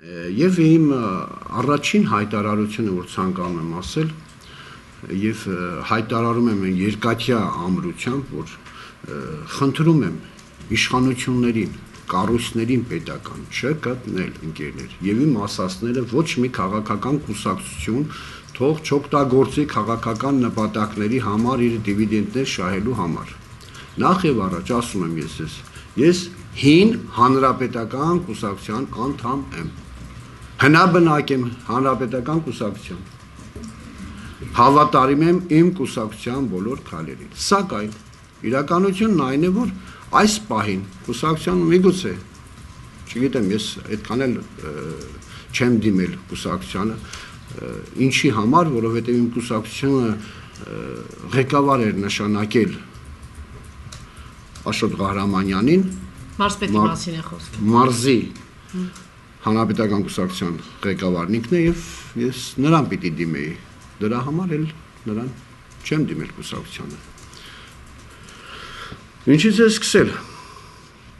Եվ իմ առաջին հայտարարությունը, որ ցանկանում եմ ասել, եւ հայտարարում եմ երկաթյա ամրությամբ, որ խնդրում եմ իշխանություններին, կառույցներին պետական չկտնել ընկերներ եւ իմ ասածները ոչ մի քաղաքական կուսակցություն թող չօգտագործի քաղաքական նպատակների համար իր դիվիդենդներ շահելու համար։ Նախ եւ առաջ ասում եմ ես հին հանրապետական կուսակցության անդամ եմ։ Հնաբնակ եմ հանրապետական կուսակցության։ Հավատարիմ եմ իմ կուսակցության բոլոր քայլերին։ Սակայն իրականությունն այն է, որ այս պահին կուսակցության միգուցե, չգիտեմ, ես այդքան էլ չեմ դիմել կուսակցությանը, ինչի համար, որովհետև իմ կուսակցությունը ղեկավար էր նշանակել Աշոտ Ղահրամանյանին, Մարզպետի մասին է խոսքը։ Մարզի հանրապետական կուսակցության ղեկավարն ինքն է եւ ես նրան պիտի դիմեի։ Դրա համար էլ նրան չեմ դիմել կուսակցությանը։ Ինչից է սկսել։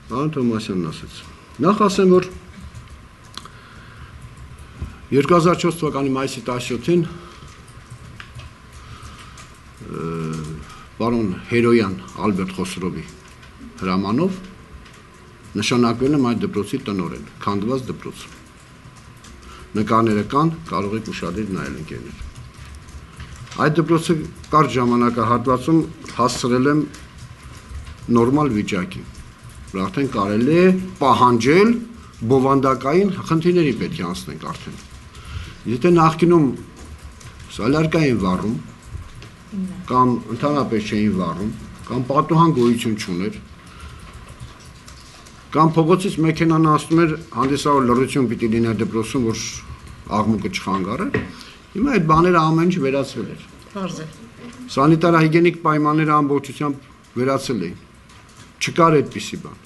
Պարոն Թոմասյանն ասաց։ Նախ ասեմ, որ 2004 թվականի մայիսի 17-ին պարոն Հերոյան Ալբերտ Խոսրովի հրամանով նշանակվել եմ այդ դպրոցի տնօրեն, քանդված դպրոց։ Նկարները կան, կարող եք ուշադիր նայել ընկերներ։ Այդ դպրոցը կարճ ժամանակահատվածում հասցրել եմ նորմալ վիճակի, որ արդեն կարելի է պահանջել բովանդակային խնդիրների պետք է անցնենք արդեն։ Եթե նախկինում սալարկա էին վառում, կամ ընդհանրապես չէին վառում, կամ պատուհան գոյություն չուներ, կամ փողոցից մեքենան անցնում էր, հանդիսավոր լռություն պիտի լիներ դպրոցում, որ աղմուկը չխանգարեր, հիմա այդ բաները ամեն ինչ վերացվել էր։ Պարզ է։ Սանիտար-հիգիենիկ պայմանները ամբողջությամբ վերացել էին։ Չկար այդպիսի բան։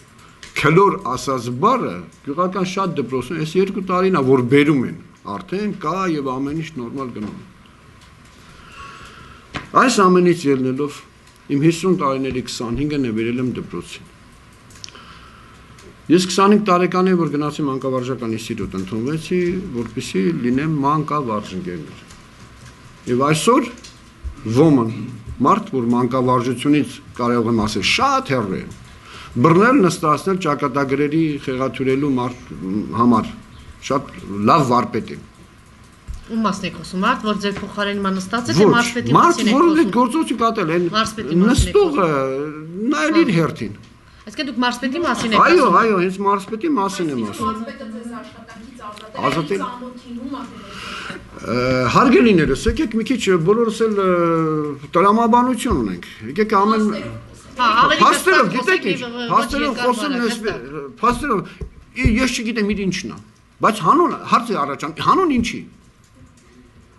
Քլոր ասած բառը գյուղական շատ դպրոցում, այս 2 տարին է, որ բերում են, արդեն կա եւ ամեն ինչ նորմալ գնում է։ Այս ամենից ելնելով իմ 50 տարիների 25-ը նվիրել եմ դպրոցին։ Ես 25 տարեկան եմ, որ գնացի մանկավարժական ինստիտուտ ընդունվեցի, որպեսզի լինեմ մանկավարժ-ընկերներ։ Եվ այսօր ոմն մարդ, որ մանկավարժությունից կարող եմ ասել շատ հեռու է, բռնել նստացնել ճակատագրերի խեղաթյուրելու համար, շատ լավ վարպետ է։ Ում մասն եք խոսում, մարդ, որ ձեր փոխարենին նստած է, թե մարզպետի մասին եք խոսում։ Մարդ, որ խոսում։ գործողություն կատել են, նստողը նայել իր հերթին։ Այսինքն դուք մարզպետի մասին եք ասում։ Այո, հենց մարզպետի մասին եմ ասում։ Մարզպետը ձեզ աշխատանքից ազատել է, ծանոթին ում Հարգելիներս, եկեք մի քիչ բոլորս էլ տրամաբանություն ունենք։ Եկեք ամեն փաստերով, գիտեք ինչ, փաստերով խոսում ես, փաստերով ես չգիտեմ իր ինչն է, բայց հանուն հարցը առաջան, հանուն ինչի։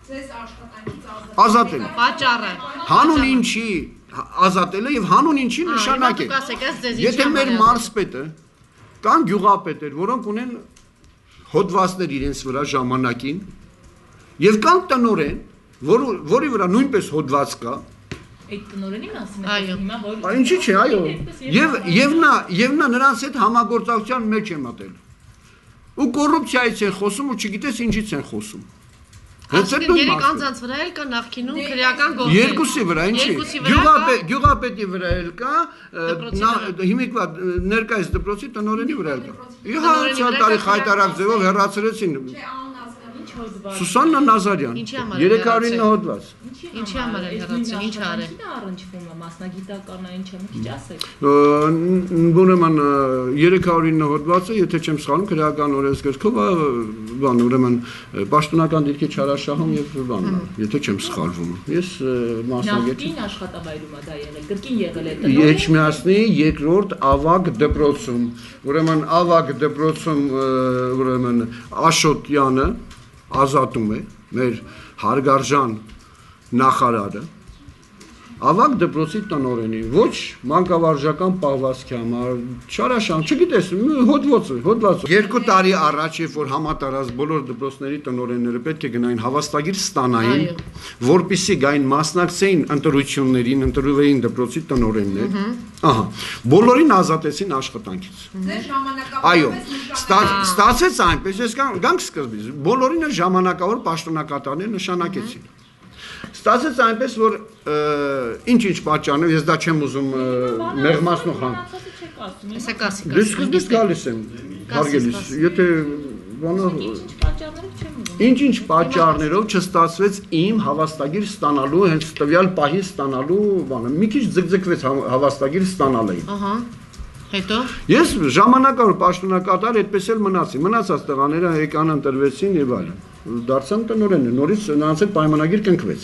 Ձեզ աշխատանքից ազատել։ Պատճառը։ Հանուն ինչի ազատելը եւ հանուն ինչի նշանակ է։ Եթե մեր մարզպետը կան գյուղապետեր, որոնք ունեն հոդվածներ իրենց վրա ժամանակին եւ կան տնօրեն, որի վրա նույնպես հոդված կա, այդ տնօրենի մասին է հիմա որ ինչի՞ չէ, այո։ Եվ նա նրանց հետ համագործակցության մեջ է մտել։ Ու կոռուպցիայից են խոսում ու չգիտես ինչից են խոսում։ Երեք անձանց վրա էլ կա նախկինում քրեական գործեր։ Երկուսի վրա, ինչի։ Գյուղապետի վրա էլ կա, հիմիկվա ներկայիս դպրոցի տնօրենի վրա էլ կա։ Իհարկե, տարի խայտարակ ձևով հեռացրեցին։ Սուսաննա Նազարյան, 309 հոդված։ Ինչի համար է հեռացրել, ինչ արել։ Ինչի առնչվում է մասնագիտական ինչ է, մի քիչ ասեք։ Ուրեմն 309 հոդվածը, եթե չեմ սխալվում, քրեական օրենսգրքով է, բան, ուրեմն պաշտոնական դիրքի չարաշահում եւ բանն, եթե չեմ սխալվում։ Ես մասնագետ եմ։ Նախկին աշխատավայրում է դա եղել, կրկին եղել է տնօրեն։ Էջմիածնի երկրորդ ավագ դպրոցում։ Ուրեմն ավագ դպրոցում ուրեմն Աշոտյանը ազատում է մեր հարգարժան նախարարը ավագ դպրոցի տնօրենի, ոչ մանկավարժական պահվածքի համար, չարաշան, չգիտես, հոդված։ 2 տարի առաջ, երբ որ համատարած բոլոր դպրոցների տնօրենները պետք է գնային հավաստագիր ստանային, որպեսզի գային մասնակցեին ընտրություններին, ընտրվեին դպրոցի տնօրեններ, ահա, բոլորին ազատեցին աշխատանքից։ Այո, ստացեց այնպես, ես գանք սկզբից, բոլորին ժամանակավոր պաշտոնակատարներ նշանակեցին։ Ստացեց այնպես, որ ինչ պատճառներ, ես դա չեմ ուզում մեղմացնող Դες գալիս եմ, հարգելիս, եթե ինչ պատճառներով չստացվեց իմ հավաստագիր ստանալու, հենց տվյալ պահի ստանալու բանը, մի քիչ ձգձգվեց հավաստագիր ստանալային։ Հետո ես ժամանակավոր պաշտոնակատար այդպես էլ մնացած տղաները եկան ընտրվեցին եւ այլն։ Դարձան տնօրեններ, նորից նրանց հետ պայմանագիր կնքվեց։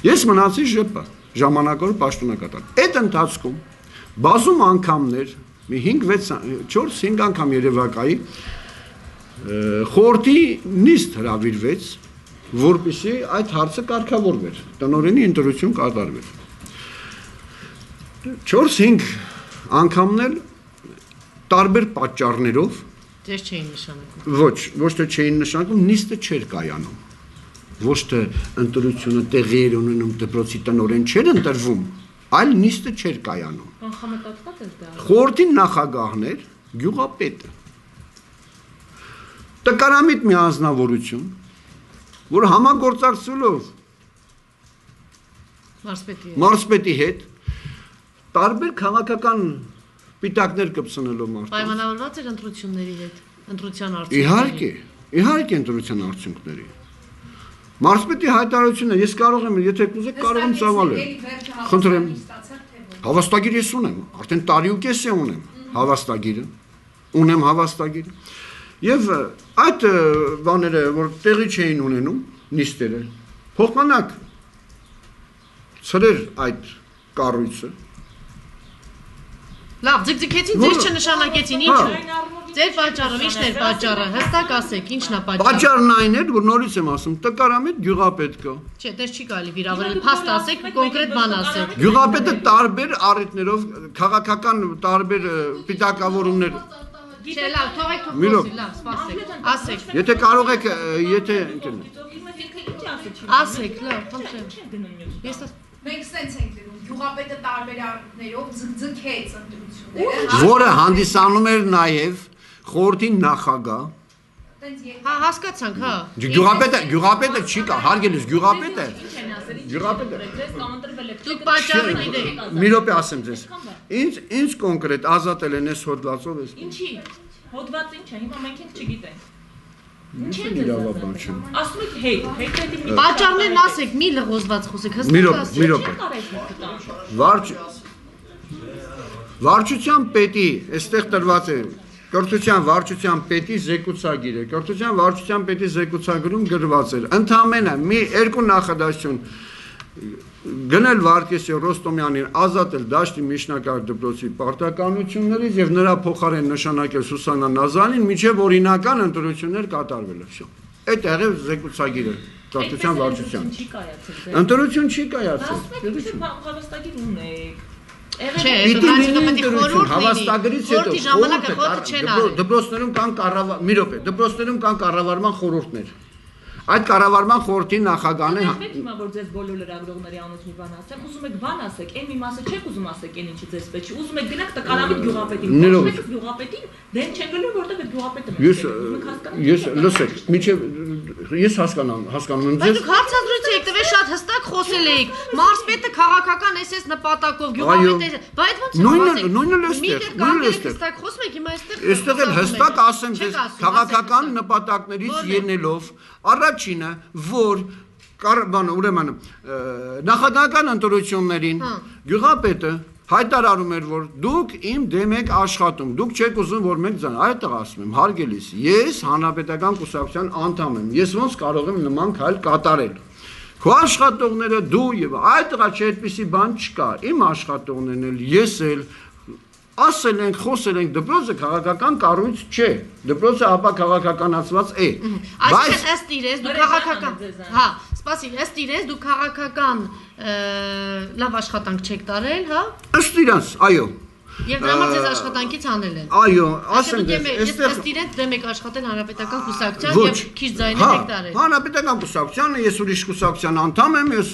Ես մնացի ԺՊ, ժամանակավոր պաշտոնակատար։ Այդ ընթացքում բազում անգամներ, մի 4-5 անգամ երևակայի խորհրդի նիստ հրավիրվեց, որպեսզի այդ հարցը կարգավորվեր, տնօրենի ընտրություն կատարվեր։ 4-5 անգամներ տարբեր պատճառներով Ձեզ չէին նշանակում։ Ոչ թե չէին նշանակում, նիստը չէր կայանում։ Ոչ թե ընտրությունը տեղի էր ունենում, դպրոցի տնօրեն չէր ընտրվում, այլ նիստը չէր կայանում։ Կանխամտածված էր դա։ Խորհրդի նախագահն էր գյուղապետը։ Տկարամիտ մի անձնավորություն, որ համագործակցելով մարզպետի հետ տարբեր քաղաքական պիտակներ կպցնելով մարդկանց։ Պայմանավորված էր ընտրությունների հետ, ընտրության արդյունքների։ Իհարկե ընտրության արդյունքների։ Մարզպետի հայտարարությունը ես կարող եմ, եթե կուզեք կարող եմ ծավալել։ Խնդրեմ։ Հավաստագիր ես ունեմ, արդեն տարի ու կես է ունեմ հավաստագիրը։ Ունեմ հավաստագիրը։ Եվ այդ բաները, որ տեղի չէին ունենում, նիստերը, փոխանակ ծրեր այդ կառույցը։ Լավ, ձգձգեցին, ձեզ չնշանակեցին, ինչու։ Ձեր պատճառը, ի՞նչն էր պատճառը, հստակ ասեք, ի՞նչն է պատճառը։ Պատճառն այն էր, որ նորից եմ ասում, տկարամիտ գյուղապետ կա։ Չէ, դες չի կարելի վիրավորել, փաստ ասեք, կոնկրետ բան ասեք։ Գյուղապետը տարբեր առիթներով, քաղաքական տարբեր պիտակավորումներ։ Չէ, լավ, թողեք խոսի, լավ, սպասեք, ասեք։ Եթե կարող եք, եթե ասեք, լավ, խնդրեմ։ Ես Մենք սենց ենք դնում, գյուղապետը տարբեր առիթներով ձգձգեց ընտրությունները։ Որը հանդիսանում էր նաև խորհրդի նախագահ։ Հա, հասկացանք, հա։ Գյուղապետը չի կա, հարգելիս գյուղապետը։ Դուք պատճառը գիտեք։ Մի րոպե ասեմ ձեզ։ Ինչ կոնկրետ ազատել են այս հոդվածով էս։ Ինչի։ Հոդված ինչ է, հիմա մենք ենք չգիտենք։ Ինչ է իրավաբան չեմ։ Ասում եք հետ Պատճառներն ասեք, մի լղոզված խոսեք, հստակ ասեք։ Մի րոպե։ Վարչության պետի, այստեղ տրված է Կրթության վարչության պետի զեկուցագիրը։ Կրթության վարչության պետի զեկուցագրում գրված էր ընդամենը մի երկու նախադասություն գնել Վարդգեսի Ռոստոմյանին ազատել դաշտի միջնակարգ դպրոցի պարտականություններից եւ նրա փոխարեն նշանակել Սուսանա Նազանին միջև օրինական ընտրություններ կատարվելը։ Այդ եղել զեկուցագիրը Կրթության վարչության։ Ընտրություն չի կայացել։ Հավաստագիր ունեք։ Չէ, հավաստագրից հետո դպրոցներում կան մի րոպե, դպրոցներում կան կառավարման խորհուրդներ։ Այդ կառավարման խորհրդի նախագահն է։ Հիմա որ ձեզ բոլոր լրագրողների անոց մի բան ասեմ, ուզում եք բան ասեք, այն մի մասը չեք ուզում ասեք, այն ինչը ձեզ պետք չի։ Ուզում եք գնաք տկարամիտ գյուղապետին, եք գյուղապետին, դեն չեք գնում, որտեղ այդ գյուղապետը մտնում։ Ես լսեք, ես հասկանում եմ ձեզ։ Բայց դուք հարցազրույց եք տվել, շատ հստակ խոսել եք։ Մարզպետը քաղաքական էս նպատակով գյուղապետը, բայց ոնց է։ Նույնը լստեղ։ Հստակ խոսում եք, հիմա այստեղ էլ հստակ ասեմ ձեզ, քաղաքական նպատակներից ելնելով առաջինը, որ ուրեմն նախագահական ընտրություններին գյուղապետը հայտարարում էր, որ դուք իմ դեմ եք աշխատում, դուք չեք ուզում, որ մենք ձան, այդտեղ ասում եմ, հարգելիս, ես հանրապետական կուսակցության անդամ եմ, ես ոնց կարող եմ նման քայլ կատարել։ Քո աշխատողները դու եւ այդտեղ չէ այդպիսի բան չկա, իմ աշխատողներն էլ, ես էլ ասել ենք, խոսել ենք, դպրոցը քաղաքական կառույց չէ, դպրոցը ապա քաղաքականացված է։ Այսինքն ըստ իրենց դու քաղաքական, հա, Սպասի, ըստ իրենց դու քաղաքական լավ աշխատանք չեք տարել, հա? Ըստ իրենց, այո։ Եվ դրա համար ձեզ աշխատանքից անել են։ Այո, ասեմ դες, ըստ իրենց դեմ եք աշխատել հանրապետական կուսակցության եւ քիչ ձայներ եք տարել։ Հանրապետական կուսակցությանը ես ուրիշ կուսակցության անդամ եմ, ես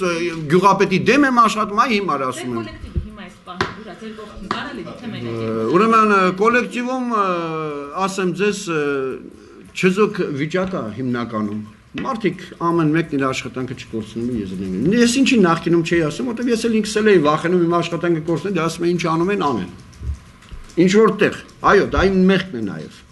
գյուղապետի դեմ եմ աշխատում, այ հիմա ասում եմ։ Հիմա այս բանը դուրա ձեր կողքին կարելի թե մենակ։ Ուրեմն կոլեկտիվում ասեմ ձեզ չեզոք վիճակա հիմնականում։ Մարդիկ ամեն մեկն իր աշխատանքը չկորցնում են եզրին։ Ես ինչի նախկինում չէի ասում, որտեղ ես էլ ինքս էլ էի վախենում իմ աշխատանքը կորցնել, դե ասում եմ ինչ անում են անեն։ Ինչ որտեղ։ Այո, դա իմ մեղքն է նաև։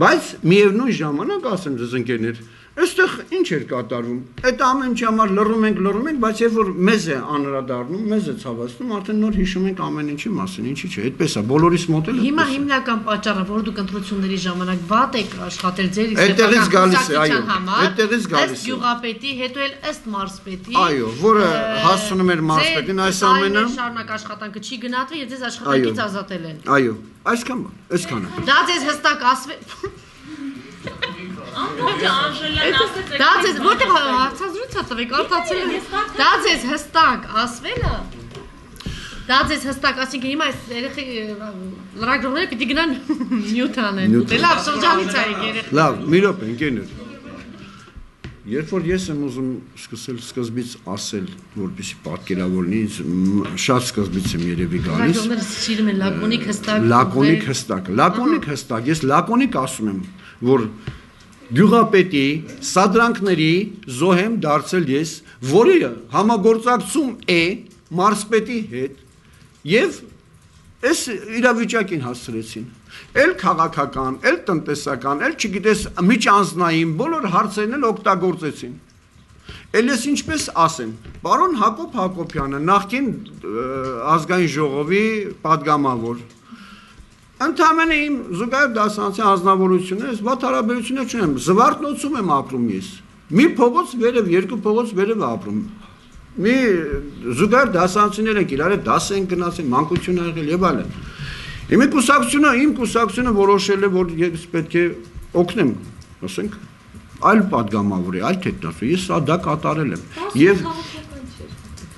Բայց միևնույն ժամանակ ասեմ ձեզ ընկերներ, այստեղ ինչ էր կատարվում։ Այդ ամեն ինչի համար լռում ենք, բայց երբ որ մեզ է անդրադառնում, մեզ է ցավացնում, արդեն նոր հիշում ենք ամեն ինչի մասին, ինչի՞ չէ։ Այդպես է, բոլորիս մոտ էլ։ Հիմա հիմնական պատճառը, որ դուք ընտրությունների ժամանակ վատ եք աշխատել ձեր այդտեղից գալիս է, այո։ Այդտեղից գալիս է։ Ըստ գյուղապետի, հետո էլ ըստ մարզպետի։ Այո, որը հասցնում էր մարզպետին այս ամենը։ Շարունակ աշխատանքը չի գնահատվի, եւ ձեզ աշխատանքից ազատել են։ Այո, այսքանը։ Դա ձեզ հստակ ասվել։ Դա ձեզ որտեղ հարցազրույց տվեք, արտացել եմ։ Դա ձեզ հստակ ասվել է։ Դա ձեզ հստակ, ասինքն հիմա այս երեխի լրագրողները պիտի գնան նյութ անեն։ Լավ, շրջանից է երեխա։ Լավ, մի րոպե, ընկերներ։ Երբ որ ես եմ ուզում սկսել սկզբից ասել, որպեսզի պատկերավոր լինի, շատ սկզբից եմ երևի գալիս։ Լրագրողները սիրում են լակոնիկ հստակ։ Լակոնիկ հստակ։ Ես լակոնիկ ասում եմ, որ գյուղապետի սադրանքների զոհեմ դարձել ես, որի համագործակցում է մարզպետի հետ եւ այս իրավիճակին հասցրեցին։ Էլ քաղաքական, էլ տնտեսական, էլ չգիտես միջանձնային բոլոր հարցերն էլ օգտագործեցին։ Էլ ես ինչպես ասեմ, պարոն Հակոբ Հակոբյանը, նախկին ազգային ժողովի падգամավոր, ընդամենը իմ զուգահեռ դասարանցի անձնավորությունը, ես վատ հարաբերություններ չունեմ, Զվարթնոցում եմ ապրում ես։ Մի փողոց վերև, երկու փողոց վերև ապրում։ Մի զուգահեռ դասարանցիներ ենք իրար հետ դաս են գնացել, մանկություն եղել եւ այլն։ Իմ կուսակցությունը որոշել է, որ ես պետք է օգնեմ, ասենք, այլ падգամավոր է, այլ թեկնածու, ես դա կատարել եմ։ Եւ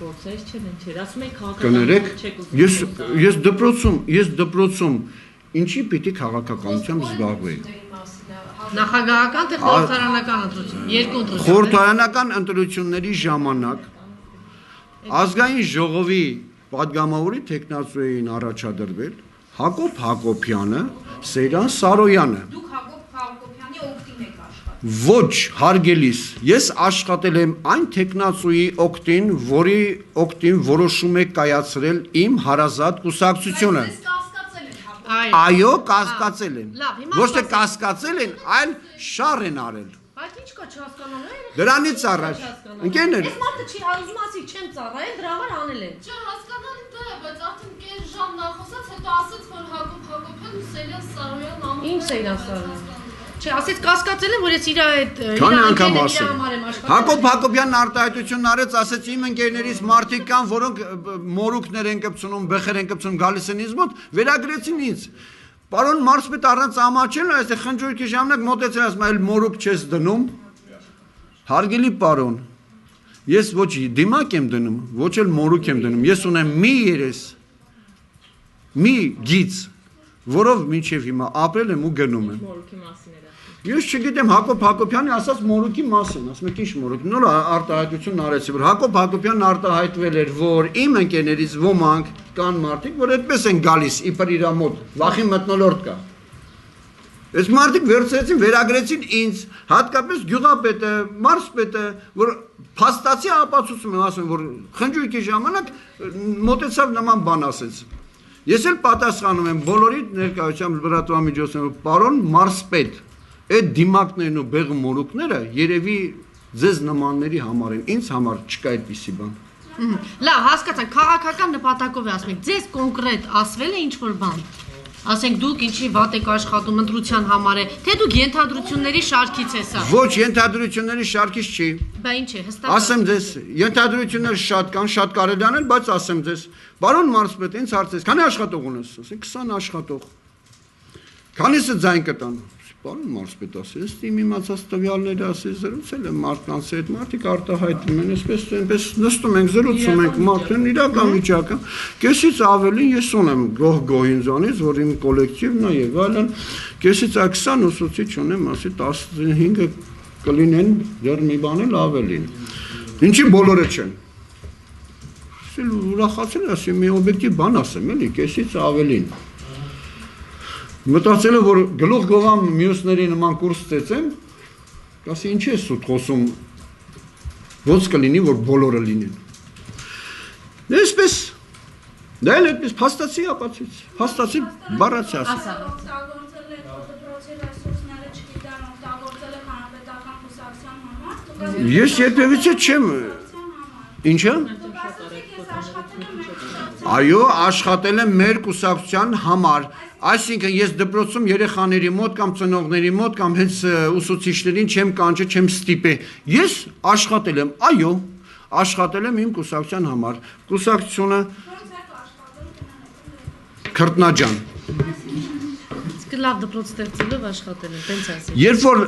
Process չեն ինչեր, ասում եք կներեք, քաղաքական։ ես դպրոցում ինչի պիտի քաղաքականությամբ զբաղվեի։ Նախագահական թե խորհրդարանական ընտրություն, երկու ընտրություն։ Խորհրդարանական ընտրությունների ժամանակ ազգային ժողովի падգամավորի թեկնածու էին առաջադրվել Հակոբ Հակոբյանը, Սեյրան Սարոյանը։ Դուք Հակոբ Հակոբյանի օգտին եք աշխատել։ Ոչ, հարգելիս, ես աշխատել եմ այն թեկնածուի օգտին, որի օգտին որոշում է կայացրել իմ հարազատ կուսակցությունը։ Այո, կասկածել են։ Ոչ թե կասկածել են, այլ շառ են արել։ Բայց ինչ կա չհասկանալու։ Դրանից առաջ, ընկերներ, Այս մարդը չի ուզում ասի չեմ ծառայել, դրա համար անել են։ Չէ, հասկանալի դա է, բայց արդեն կես ժամ նախոսած հետո ասաց, որ Հակոբ Հակոբյան ու Սեյրան Սարոյան անում։ Ինչ Սեյրան Սարոյան։ Չէ, ասեց կասկածել եմ, որ ես իր հետ քանի անգամ ասեմ։ Հակոբ Հակոբյանն արտահայտությունն արեց, ասեց իմ ընկերներից մարդիկ կան, որոնք մորուքներ են կպցնում, բეხեր են կպցնում, գալիս են ինձ մոտ, վերագրեցին ինձ։ Պարոն մարզպետ առանց ամաչելն է, այստեղ խնջույքի ժամանակ մոտեցել ասում, այլ մորուք չես դնում։ Հարգելի պարոն, ես ոչ դիմակ եմ դնում, ոչ էլ մորուք եմ դնում, ես ունեմ մի երես, մի գիծ, որով մինչև հիմա ապրել եմ ու գնում եմ։ Մորուքի մասին էր։ Ես չգիտեմ Հակոբ Հակոբյանի ասած մորուքի մասին, ասում եք ինչ մորուք, նոր արտահայտություն արեցի, որ Հակոբ Հակոբյանն արտահայտվել էր, որ իմ ընկերներից ոմանք կան մարդիկ, որ այդպես են գալիս իբր իր մոտ, վախի մթնոլորտ կա։ Այս մարդիկ վերցրեցին, վերագրեցին ինձ, հատկապես գյուղապետը, մարզպետը, որ փաստացի ապացուցում եմ, ասում որ խնջույքի ժամանակ մոտեցավ նման բան ասեց։ Ես էլ պատասխանում եմ բոլորի ներկայությամբ լրատվամիջոցներով, պարոն մարզպետ, այդ դիմակներն ու բեղը մորուքները երևի ձեզ նմանների համար են, ինձ համար չկա այդպիսի բան։ Լավ, հասկացանք, քաղաքական նպատակով է ասում եք, ձեզ կոնկրետ ասվել է ինչ-որ բան։ Ասենք դուք ինչի վատ եք աշխատում ընտրության համար է, թե դուք ենթադրությունների շարքից է սա։ Ոչ, ենթադրությունների շարքից չի։ Բա ինչ է, հստակ։ Ասեմ ձեզ, ենթադրություններ շատ կան, շատ կարելի անել, բայց ասեմ ձեզ, պարոն մարզպետ, ինձ հարցրեց, քանի աշխատող ունես, ասենք 20 աշխատող։ Քանիսը ձայն կտան։ Պարոն մարզպետ ասես, իմ իմացած տվյալները ասես զրուցել եմ մարդկանց հետ, մարդիկ արտահայտում են, այսպես նստում ենք, զրուցում ենք մարդուն իրական վիճակը, կեսից ավելին ես ունեմ Գոհ Գոհինձանից, որ իմ կոլեկտիվն է եւ այլն, կեսից 20 ուսուցիչ ունեմ, ասի 15-ը կլինեն դեռ մի բան էլ ավելին։ Ինչի բոլորը չեն։ Ասել ուրախացել ասի մի օբյեկտիվ բան ասեմ, էլի, կեսից ավելին։ Մտածել եմ, որ գլուխ գովամ մյուսների նման կուրս ծեցեմ, ասի ինչ ես սուտ խոսում, ոնց կլինի, որ բոլորը լինեն։ Այսպես, դա էլ այդպես փաստացի ապացույց, փաստացի բառացի ասի։ Ես երբևիցե չեմ, ինչա։ Այո, աշխատել եմ մեր կուսակցության համար, այսինքն ես դպրոցում երեխաների մոտ կամ ծնողների մոտ կամ հենց ուսուցիչներին չեմ կանչել, չեմ ստիպել։ Ես աշխատել եմ, այո, աշխատել եմ իմ կուսակցության համար։ Կուսակցությունը Քրտնաջան։ Իսկ լավ դպրոց ստեղծելով աշխատել եմ, տենց ասի։ Երբ որ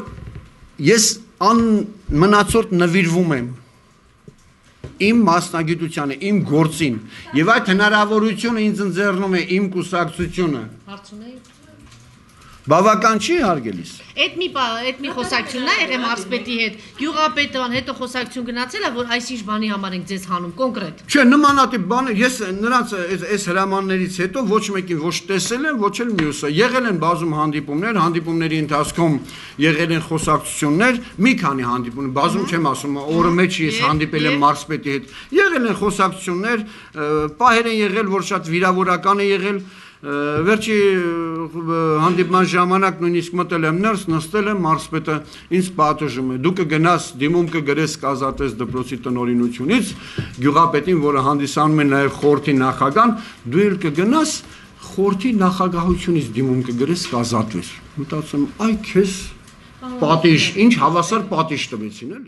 ես մնացորդ նվիրվում եմ իմ մասնագիտությանը, իմ գործին, եւ այդ հնարավորությունը ինձ ընձեռնում է իմ կուսակցությունը։ Հարց ունեի։ Բավական չի հարգելիս։ Այդ մի խոսակցությունն է եղել մարզպետի հետ։ Գյուղապետը հետո խոսակցություն գնացել է, որ այսինչ բանի համար ենք ձեզ հանում կոնկրետ։ Չէ, նմանատիպ բան ես նրանց այս հրամաններից հետո ոչ մեկին ոչ տեսել եմ, ոչ էլ մյուսը։ Եղել են բազում հանդիպումներ, հանդիպումների ընթացքում եղել են խոսակցություններ, մի քանի հանդիպումներ, բազում չեմ ասում, օրը մեջ ես հանդիպել եմ մարզպետի հետ։ Եղել են խոսակցություններ, պահեր են եղել, որ շատ վիրավորական է եղել։ Վերջի հանդիպման ժամանակ նույնիսկ մտել եմ ներս, նստել եմ, մարզպետը ինձ պատժում է։ Դու կգնաս դիմում կգրես կազատես դպրոցի տնօրինությունից, գյուղապետին, որը հանդիսանում է նաև խորհրդի նախագահան, դու էլ կգնաս խորհրդի նախագահությունից դիմում կգրես կազատվես։ Մտածում, այ քեզ պատիժ, ինչ հավասար պատիժ տվեցին էլի։